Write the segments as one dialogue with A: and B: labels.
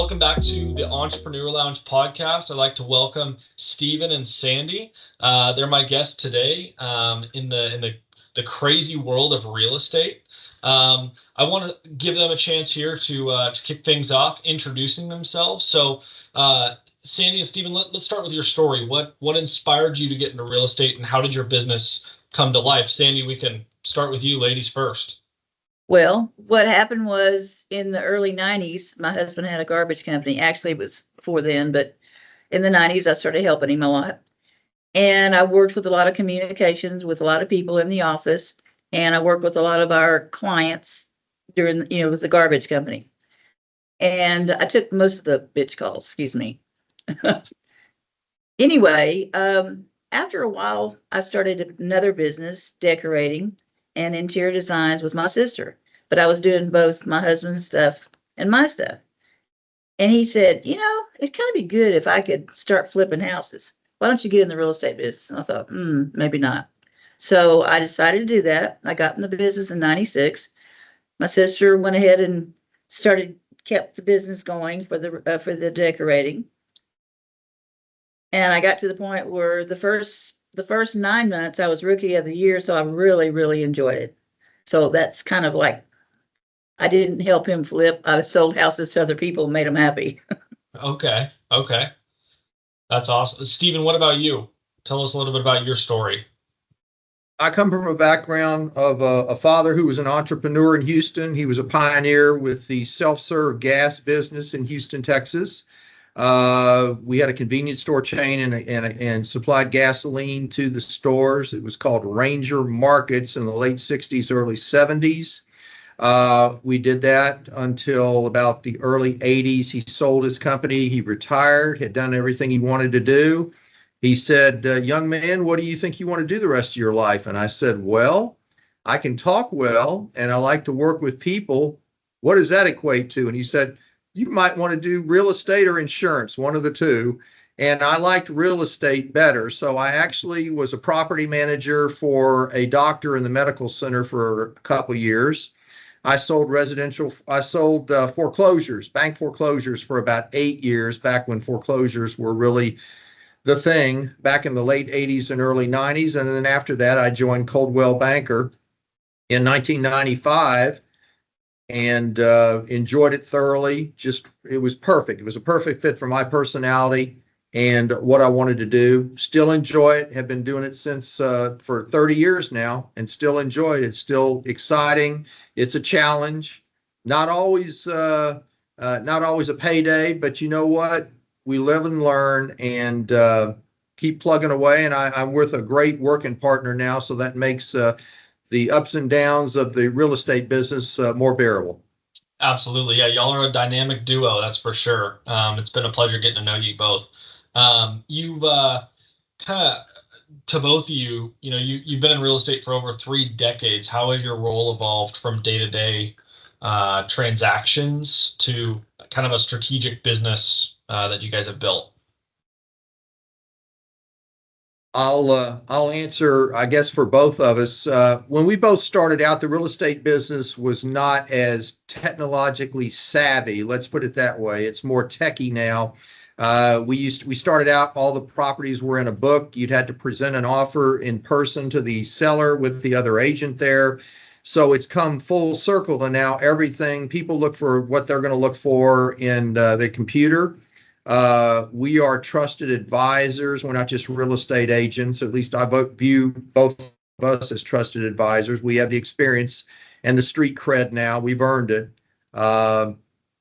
A: welcome back to the Entrepreneur Lounge podcast. I'd like to welcome Stephen and Sandy. They're my guests today in the crazy world of real estate. I want to give them a chance here to kick things off, introducing themselves. So, Sandy and Stephen, let's start with your story. What inspired you to get into real estate, and how did your business come to life? Sandy, we can start with you, ladies first.
B: Well, what happened was in the early 90s, my husband had a garbage company. Actually, it was before then, but in the 90s, I started helping him a lot. And I worked with a lot of communications with a lot of people in the office. And I worked with a lot of our clients during, with the garbage company. And I took most of the bitch calls, excuse me. Anyway, after a while, I started another business, decorating and interior designs with my sister, but I was doing both my husband's stuff and my stuff. And he said, it'd kind of be good if I could start flipping houses. Why don't you get in the real estate business? And I thought, maybe not. So I decided to do that. I got in the business in 96. My sister went ahead and kept the business going for the decorating. And I got to the point where the first 9 months I was rookie of the year, so I really, really enjoyed it. So that's kind of like, I didn't help him flip. I sold houses to other people and made them happy.
A: Okay. That's awesome. Stephen, what about you? Tell us a little bit about your story.
C: I come from a background of a father who was an entrepreneur in Houston. He was a pioneer with the self-serve gas business in Houston, Texas. We had a convenience store chain and supplied gasoline to the stores. It was called Ranger Markets in the late 60s, early 70s. We did that until about the early 80s. He sold his company. He retired, had done everything he wanted to do. He said, young man, what do you think you want to do the rest of your life? And I said, well, I can talk well, and I like to work with people. What does that equate to? And he said, you might want to do real estate or insurance, one of the two. And I liked real estate better. So I actually was a property manager for a doctor in the medical center for a couple of years. I sold foreclosures, bank foreclosures for about 8 years, back when foreclosures were really the thing, back in the late 80s and early 90s. And then after that, I joined Coldwell Banker in 1995. And enjoyed it thoroughly. It was perfect. It was a perfect fit for my personality and what I wanted to do. Still enjoy it. Have been doing it since for 30 years now, and still enjoy it. It's still exciting. It's a challenge. Not always a payday, but you know what? We live and learn and keep plugging away. And I'm with a great working partner now, so that makes the ups and downs of the real estate business more bearable.
A: Absolutely. Yeah, y'all are a dynamic duo, that's for sure. It's been a pleasure getting to know you both. You've kind of, to both of you, you've been in real estate for over 3 decades. How has your role evolved from day-to-day transactions to kind of a strategic business that you guys have built?
C: I'll answer, I guess, for both of us. When we both started out, the real estate business was not as technologically savvy. Let's put it that way. It's more techie now. We started out, all the properties were in a book. You'd had to present an offer in person to the seller with the other agent there. So it's come full circle to now everything. People look for what they're going to look for in the computer. We are trusted advisors. We're not just real estate agents. At least I view both of us as trusted advisors. We have the experience and the street cred now. We've earned it.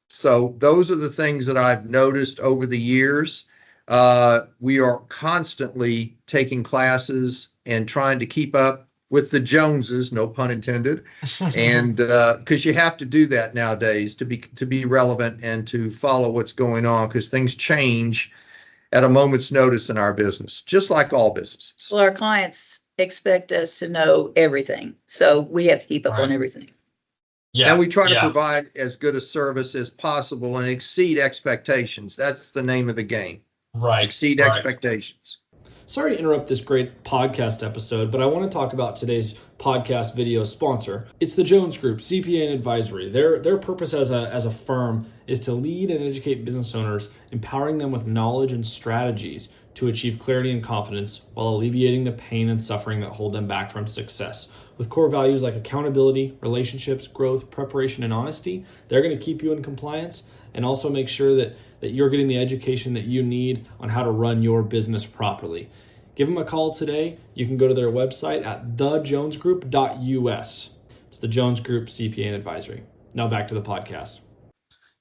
C: So those are the things that I've noticed over the years. We are constantly taking classes and trying to keep up with the Joneses, no pun intended, and because you have to do that nowadays to be relevant and to follow what's going on, because things change at a moment's notice in our business, just like all businesses.
B: Well, our clients expect us to know everything, so we have to keep up on everything.
C: Yeah, and we try to provide as good a service as possible and exceed expectations. That's the name of the game.
A: Right.
C: Exceed expectations.
D: Sorry to interrupt this great podcast episode, but I want to talk about today's podcast video sponsor. It's the Jones Group, CPA and Advisory. Their purpose as a firm is to lead and educate business owners, empowering them with knowledge and strategies to achieve clarity and confidence while alleviating the pain and suffering that hold them back from success. With core values like accountability, relationships, growth, preparation, and honesty, they're going to keep you in compliance and also make sure that you're getting the education that you need on how to run your business properly. Give them a call today. You can go to their website at thejonesgroup.us. It's the Jones Group CPA and Advisory. Now back to the podcast.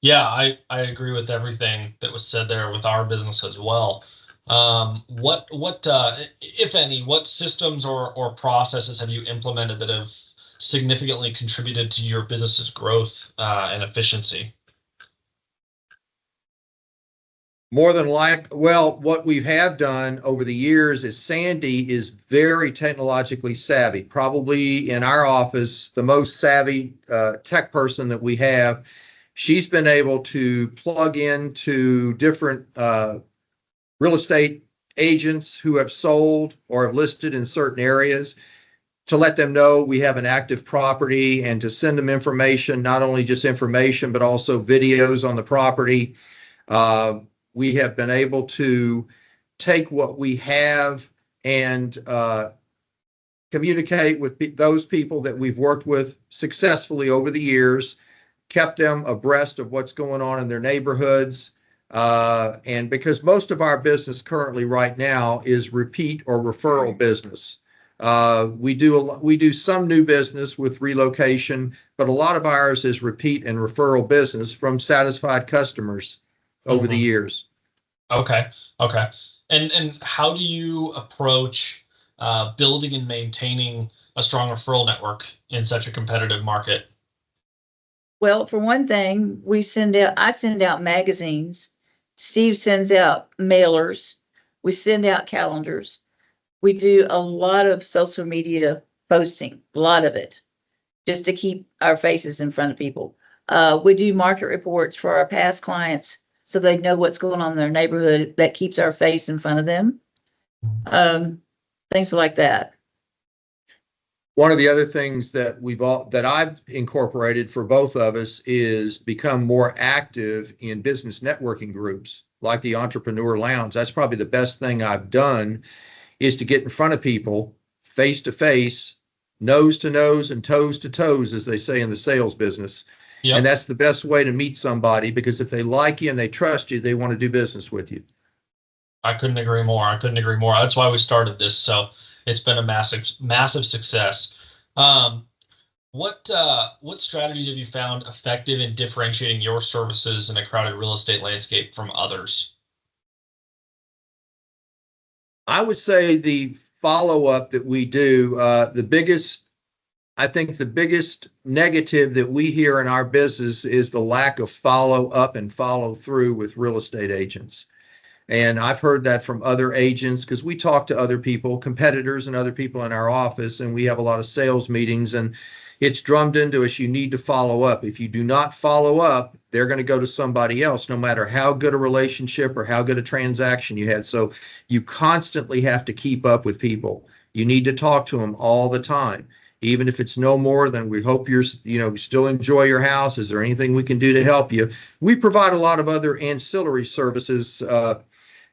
A: Yeah, I agree with everything that was said there with our business as well. What if any, what systems or processes have you implemented that have significantly contributed to your business's growth and efficiency?
C: What we have done over the years is Sandi is very technologically savvy, probably in our office, the most savvy tech person that we have. She's been able to plug into different real estate agents who have sold or have listed in certain areas to let them know we have an active property and to send them information, not only just information, but also videos on the property. We have been able to take what we have and communicate with those people that we've worked with successfully over the years, kept them abreast of what's going on in their neighborhoods. And because most of our business currently right now is repeat or referral business. We do some new business with relocation, but a lot of ours is repeat and referral business from satisfied customers over the years.
A: Okay. And how do you approach building and maintaining a strong referral network in such a competitive market?
B: Well, for one thing, I send out magazines. Steve sends out mailers. We send out calendars. We do a lot of social media posting, a lot of it, just to keep our faces in front of people. We do market reports for our past clients so they know what's going on in their neighborhood. That keeps our face in front of them. Things like that.
C: One of the other things that I've incorporated for both of us is become more active in business networking groups like the Entrepreneur Lounge. That's probably the best thing I've done, is to get in front of people face to face, nose to nose, and toes to toes, as they say in the sales business. Yep. And that's the best way to meet somebody, because if they like you and they trust you, they want to do business with you.
A: I couldn't agree more. That's why we started this. So it's been a massive success. What strategies have you found effective in differentiating your services in a crowded real estate landscape from others?
C: I would say the follow-up that we do, I think the biggest negative that we hear in our business is the lack of follow up and follow through with real estate agents. And I've heard that from other agents, because we talk to other people, competitors and other people in our office, and we have a lot of sales meetings, and it's drummed into us, you need to follow up. If you do not follow up, they're going to go to somebody else, no matter how good a relationship or how good a transaction you had. So you constantly have to keep up with people. You need to talk to them all the time. Even if it's no more than, we hope you still enjoy your house. Is there anything we can do to help you? We provide a lot of other ancillary services,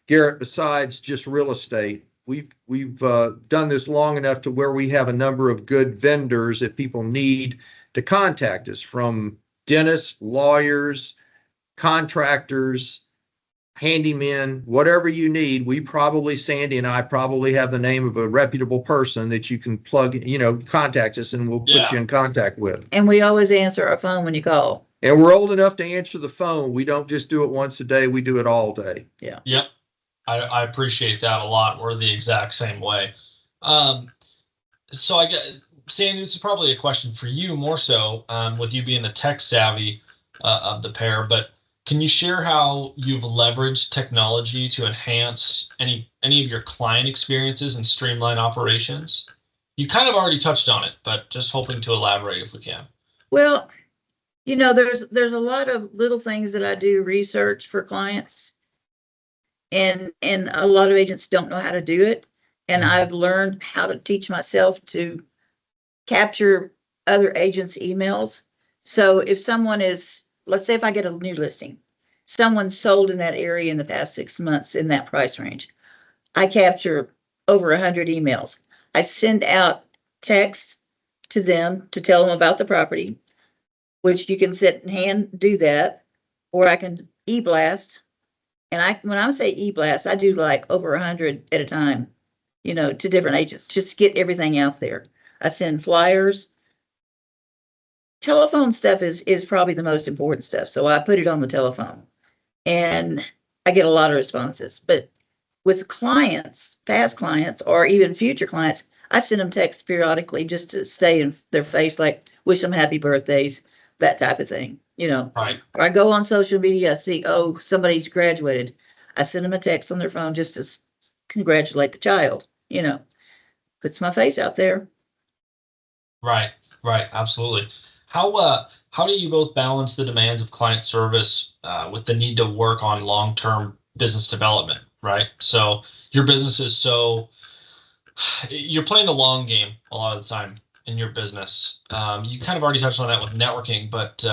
C: Garrett, besides just real estate. We've done this long enough to where we have a number of good vendors that people need to contact us, from dentists, lawyers, contractors, handymen, whatever you need. Sandi and I probably have the name of a reputable person that you can contact us, and we'll put you in contact with.
B: And we always answer our phone when you call.
C: And we're old enough to answer the phone. We don't just do it once a day. We do it all day.
B: Yeah.
A: Yep. I appreciate that a lot. We're the exact same way. So I get, Sandi, this is probably a question for you more so, with you being the tech savvy of the pair, but can you share how you've leveraged technology to enhance any of your client experiences and streamline operations? You kind of already touched on it, but just hoping to elaborate if we can.
B: Well, there's a lot of little things that I do research for clients, and a lot of agents don't know how to do it. And I've learned how to teach myself to capture other agents' emails. So if someone is, let's say if I get a new listing, someone sold in that area in the past 6 months in that price range, I capture over 100 emails. I send out texts to them to tell them about the property, which you can sit and hand do that, or I can e-blast. And when I say e-blast, I do like over 100 at a time, to different agents, just to get everything out there. I send flyers. Telephone stuff is probably the most important stuff. So I put it on the telephone and I get a lot of responses. But with clients, past clients, or even future clients, I send them texts periodically just to stay in their face, like wish them happy birthdays, that type of thing,
A: Right.
B: Or I go on social media, I see, oh, somebody's graduated. I send them a text on their phone just to congratulate the child, puts my face out there.
A: Right. Right. Absolutely. How do you both balance the demands of client service with the need to work on long-term business development? Right. So your business is you're playing the long game a lot of the time in your business. You kind of already touched on that with networking, but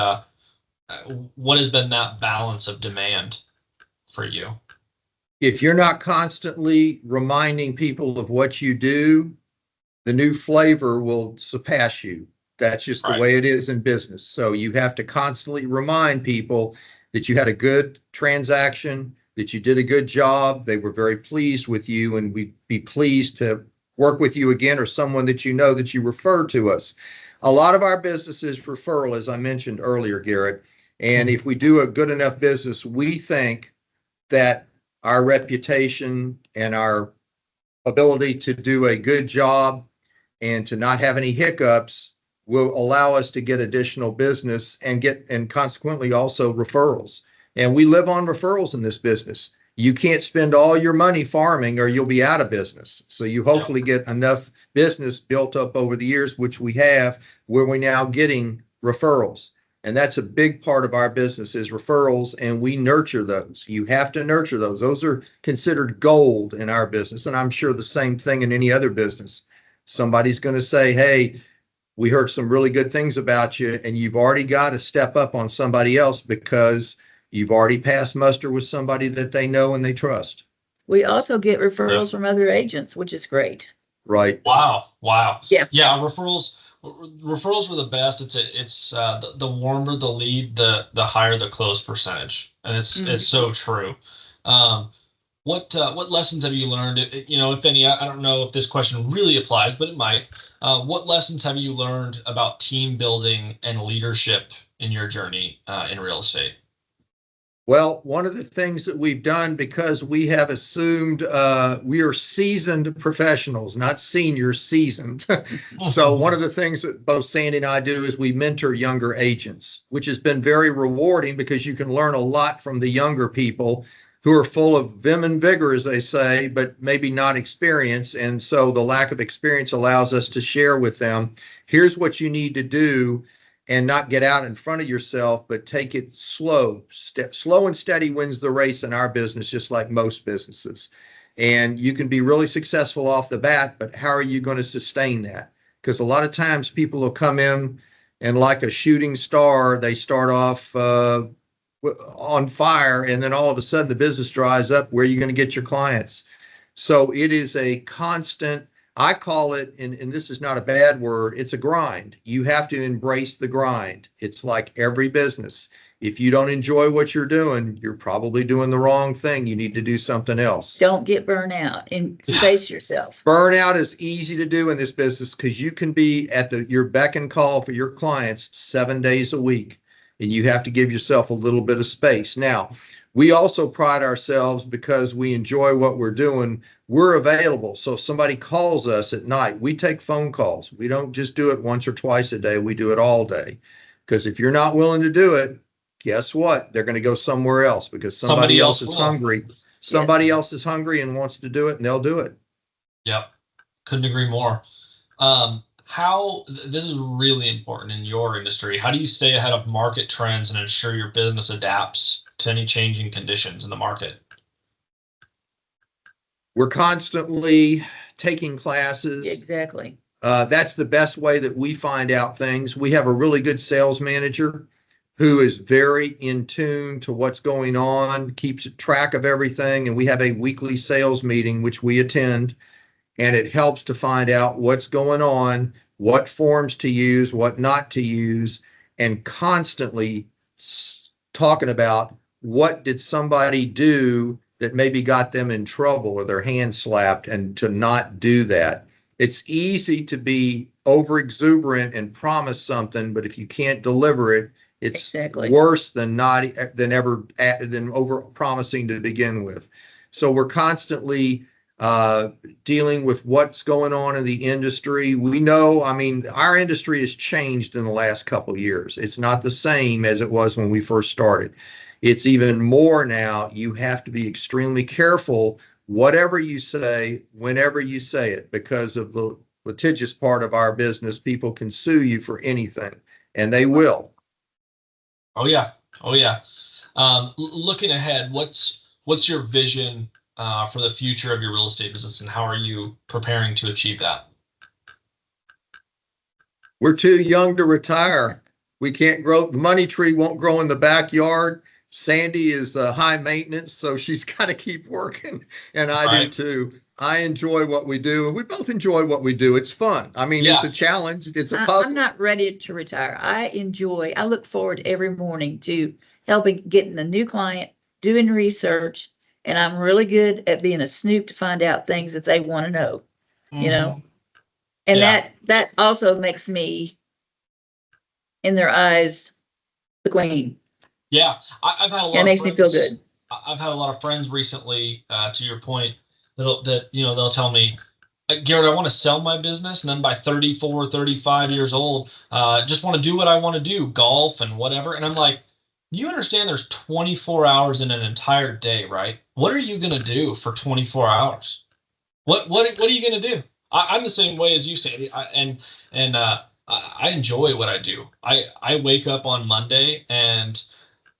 A: what has been that balance of demand for you?
C: If you're not constantly reminding people of what you do, the new flavor will surpass you. That's just the
A: Right.
C: way it is in business. So you have to constantly remind people that you had a good transaction, that you did a good job. They were very pleased with you, and we'd be pleased to work with you again, or someone that that you referred to us. A lot of our business is referral, as I mentioned earlier, Garrett. And if we do a good enough business, we think that our reputation and our ability to do a good job and to not have any hiccups will allow us to get additional business and consequently also referrals. And we live on referrals in this business. You can't spend all your money farming or you'll be out of business. So you hopefully get enough business built up over the years, which we have, where we're now getting referrals. And that's a big part of our business is referrals, and we nurture those. You have to nurture those. Those are considered gold in our business. And I'm sure the same thing in any other business. Somebody's going to say, hey, we heard some really good things about you, and you've already got to step up on somebody else because you've already passed muster with somebody that they know and they trust.
B: We also get referrals from other agents, which is great.
C: Right.
A: Wow.
B: Yeah.
A: Yeah. Referrals were the best. It's the warmer the lead, the higher the close percentage, and it's so true. What lessons have you learned? If any, I don't know if this question really applies, but it might. What lessons have you learned about team building and leadership in your journey in real estate?
C: Well, one of the things that we've done, because we have assumed we are seasoned professionals, not senior, seasoned. So one of the things that both Sandy and I do is we mentor younger agents, which has been very rewarding because you can learn a lot from the younger people who are full of vim and vigor, as they say, but maybe not experience. And so the lack of experience allows us to share with them, here's what you need to do, and not get out in front of yourself, but take it slow. Slow and steady wins the race in our business, just like most businesses. And you can be really successful off the bat, but how are you going to sustain that? Because a lot of times people will come in and like a shooting star, they start off on fire, and then all of a sudden the business dries up. Where are you going to get your clients? So it is a constant, I call it, and this is not a bad word, it's a grind. You have to embrace the grind. It's like every business. If you don't enjoy what you're doing, you're probably doing the wrong thing. You need to do something else.
B: Don't get burned out and space yourself.
C: Burnout is easy to do in this business because you can be at your beck and call for your clients 7 days a week, and you have to give yourself a little bit of space. Now, we also pride ourselves because we enjoy what we're doing. We're available. So if somebody calls us at night, we take phone calls. We don't just do it once or twice a day. We do it all day. Because if you're not willing to do it, guess what? They're going to go somewhere else because somebody else is hungry. Somebody else is hungry and wants to do it, and they'll do it.
A: Yep. Couldn't agree more. This is really important in your industry. How do you stay ahead of market trends and ensure your business adapts to any changing conditions in the market?
C: We're constantly taking classes.
B: Exactly.
C: That's the best way that we find out things. We have a really good sales manager who is very in tune to what's going on, keeps track of everything. And we have a weekly sales meeting, which we attend, and it helps to find out what's going on, what forms to use, what not to use, and constantly talking about what did somebody do that maybe got them in trouble or their hand slapped, and to not do that. It's easy to be over exuberant and promise something, but if you can't deliver it, it's worse than over promising to begin with. So we're constantly dealing with what's going on in the industry. We know, I mean, our industry has changed in the last couple of years. It's not the same as it was when we first started. It's even more now. You have to be extremely careful whatever you say, whenever you say it, because of the litigious part of our business. People can sue you for anything, and they will.
A: Oh yeah. Oh yeah. Looking ahead, what's your vision for the future of your real estate business, and how are you preparing to achieve that?
C: We're too young to retire. We can't grow. The money tree won't grow in the backyard. Sandi is high maintenance, so she's got to keep working, and I do too. I enjoy what we do, and we both enjoy what we do. It's fun. I mean, it's a challenge. It's a puzzle.
B: I'm not ready to retire. I look forward every morning to getting a new client, doing research, and I'm really good at being a snoop to find out things that they want to know, you know? And that also makes me, in their eyes, the queen.
A: Yeah, I've had a lot.
B: It makes me feel good.
A: I've had a lot of friends recently, to your point, they'll tell me, Garrett, I want to sell my business, and then by 34, 35 years old, just want to do what I want to do, golf and whatever. And I'm like, you understand there's 24 hours in an entire day, right? What are you going to do for 24 hours? What are you going to do? I'm the same way as you, Sandi. I enjoy what I do. I wake up on Monday, and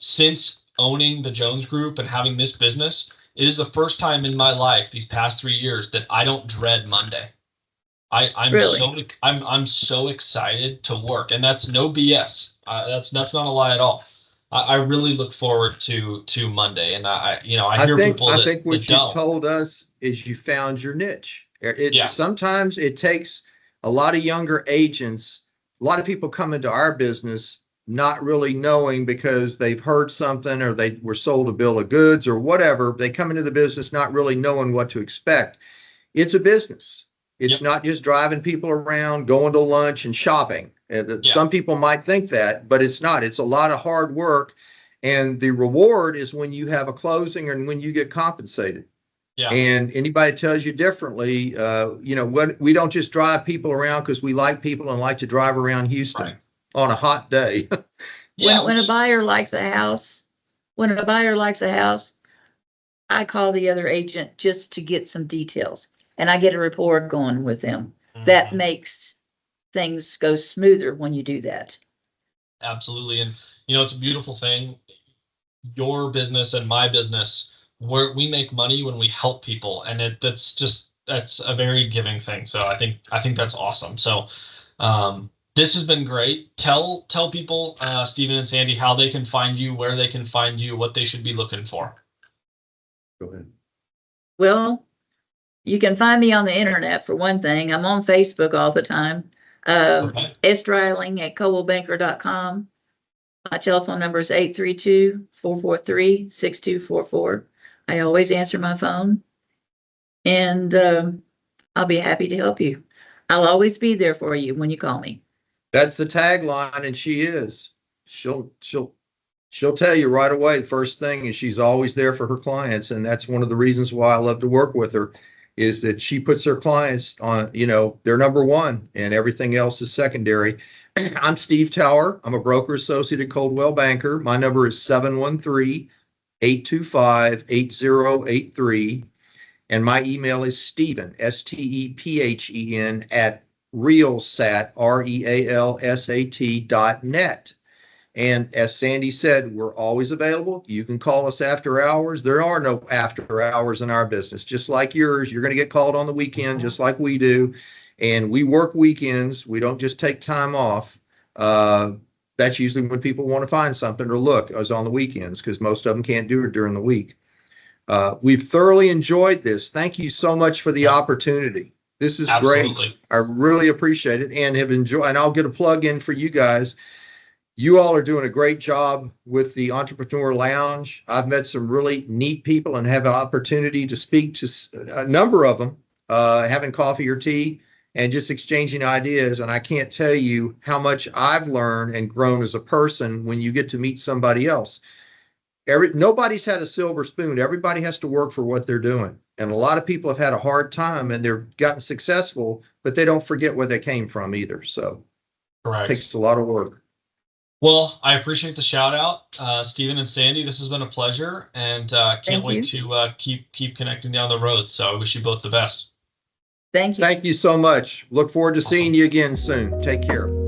A: since owning the Jones Group and having this business, it is the first time in my life these past 3 years that I don't dread Monday. I'm so excited to work, and that's no BS. That's not a lie at all. I really look forward to Monday, and I hear people.
C: I think what you've told us is you found your niche. Sometimes it takes a lot of younger agents. A lot of people come into our business not really knowing, because they've heard something or they were sold a bill of goods or whatever. They come into the business not really knowing what to expect. It's a business. It's not just driving people around, going to lunch and shopping. Some people might think that, but it's not. It's a lot of hard work. And the reward is when you have a closing and when you get compensated. Yeah. And anybody tells you differently, we don't just drive people around because we like people and like to drive around Houston on a hot day.
B: When a buyer likes a house, I call the other agent just to get some details, and I get a rapport going with them. Mm-hmm. That makes things go smoother when you do that. Absolutely.
A: And it's a beautiful thing. Your business and my business, where we make money when we help people, and that's a very giving thing. So I think that's awesome. So this has been great. Tell people, Stephen and Sandi, how they can find you, where they can find you, what they should be looking for.
C: Go ahead.
B: Well, you can find me on the internet, for one thing. I'm on Facebook all the time. Dreiling at coldwellbanker.com. My telephone number is 832-443-6244. I always answer my phone, and I'll be happy to help you. I'll always be there for you when you call me.
C: That's the tagline, and she is. She'll tell you right away. The first thing is she's always there for her clients, and that's one of the reasons why I love to work with her, is that she puts her clients on, they're number one, and everything else is secondary. I'm Steve Tower. I'm a broker associate at Coldwell Banker. My number is 713-825-8083. And my email is Stephen, STEPHEN, at realsat, REALSAT.net. And as Sandi said, we're always available. You can call us after hours. There are no after hours in our business. Just like yours, you're going to get called on the weekend, just like we do. And we work weekends. We don't just take time off. That's usually when people want to find something or look is on the weekends, because most of them can't do it during the week. We've thoroughly enjoyed this. Thank you so much for the opportunity. This is
A: Absolutely.
C: great. I really appreciate it and have enjoyed, and I'll get a plug in for you guys. You all are doing a great job with the Entrepreneur Lounge. I've met some really neat people and have an opportunity to speak to a number of them, having coffee or tea and just exchanging ideas. And I can't tell you how much I've learned and grown as a person when you get to meet somebody else. Nobody's had a silver spoon. Everybody has to work for what they're doing. And a lot of people have had a hard time and they've gotten successful, but they don't forget where they came from either. So
A: Correct.
C: it takes a lot of work.
A: Well, I appreciate the shout out, Stephen and Sandy. This has been a pleasure, and can't wait to keep connecting down the road. So I wish you both the best.
B: Thank you.
C: Thank you so much. Look forward to seeing you again soon. Take care.